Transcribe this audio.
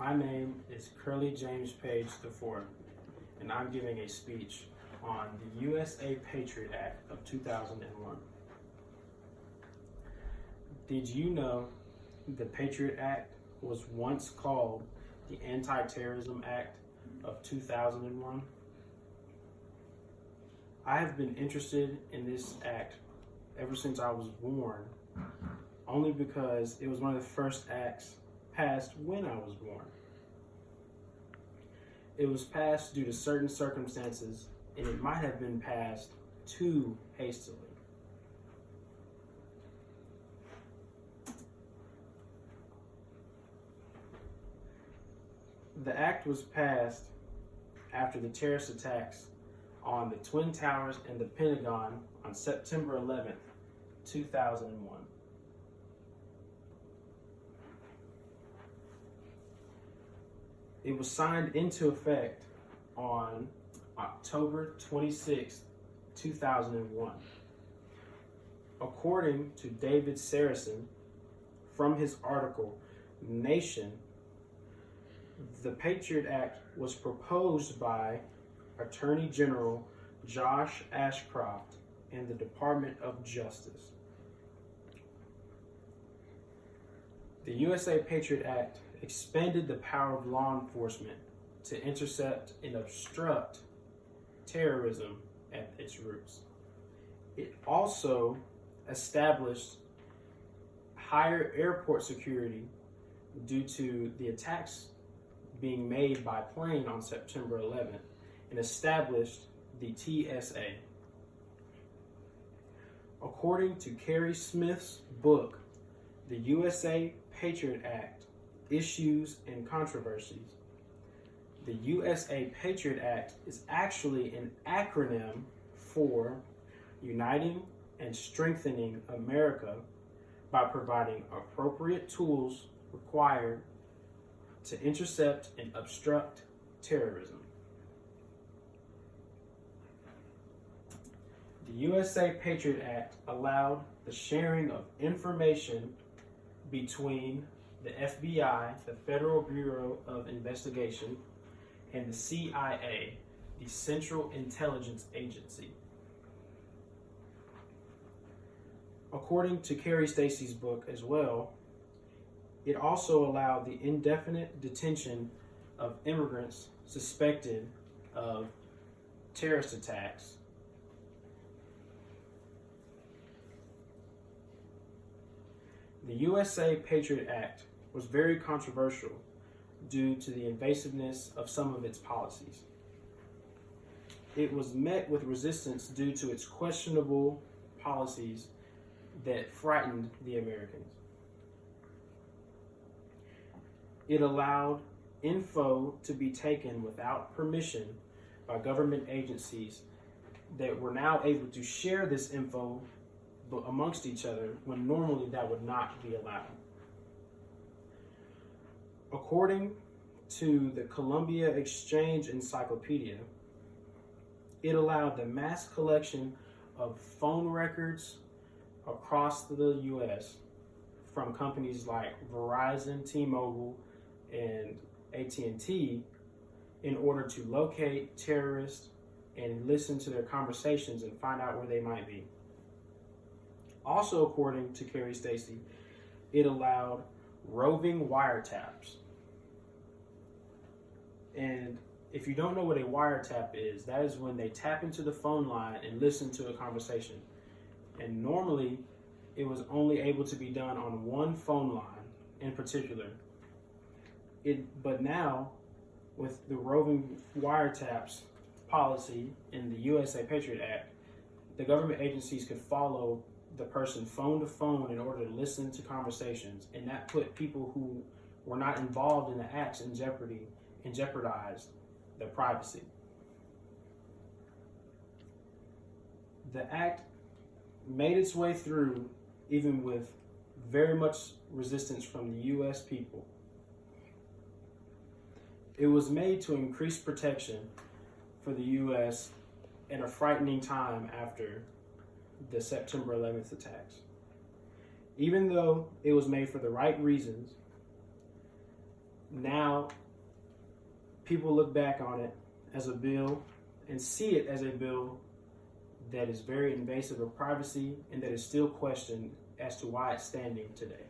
My name is Curly James Page IV, and I'm giving a speech on the USA Patriot Act of 2001. Did you know the Patriot Act was once called the Anti-Terrorism Act of 2001? I have been interested in this act ever since I was born, only because it was one of the first acts passed when I was born. It was passed due to certain circumstances, and it might have been passed too hastily. The act was passed after the terrorist attacks on the Twin Towers and the Pentagon on September 11th, 2001. It was signed into effect on October 26th, 2001. According to David Saracen, from his article, Nation, the Patriot Act was proposed by Attorney General Josh Ashcroft and the Department of Justice. The USA Patriot Act expanded the power of law enforcement to intercept and obstruct terrorism at its roots. It also established higher airport security due to the attacks being made by plane on September 11th, and established the TSA. According to Kerry Smith's book, The USA Patriot Act, Issues and Controversies, the USA Patriot Act is actually an acronym for Uniting and Strengthening America by providing appropriate tools required to intercept and obstruct terrorism. The USA Patriot Act allowed the sharing of information between the FBI, the Federal Bureau of Investigation, and the CIA, the Central Intelligence Agency. According to Carrie Stacy's book as well, it also allowed the indefinite detention of immigrants suspected of terrorist attacks. The USA Patriot Act was very controversial due to the invasiveness of some of its policies. It was met with resistance due to its questionable policies that frightened the Americans. It allowed info to be taken without permission by government agencies that were now able to share this info amongst each other when normally that would not be allowed. According to the Columbia Exchange Encyclopedia, it allowed the mass collection of phone records across the U.S. from companies like Verizon, T-Mobile, and AT&T in order to locate terrorists and listen to their conversations and find out where they might be. Also, according to Kerry Stacy, it allowed roving wiretaps. And if you don't know what a wiretap is, that is when they tap into the phone line and listen to a conversation. And normally, it was only able to be done on one phone line in particular. But now, with the roving wiretaps policy in the USA Patriot Act, the government agencies could follow the person phone to phone in order to listen to conversations, and that put people who were not involved in the acts in jeopardy and jeopardized their privacy. The act made its way through even with very much resistance from the U.S. people. It was made to increase protection for the U.S. at a frightening time after the September 11th attacks. Even though it was made for the right reasons, Now, people look back on it as a bill and see it as a bill that is very invasive of privacy and that is still questioned as to why it's standing today.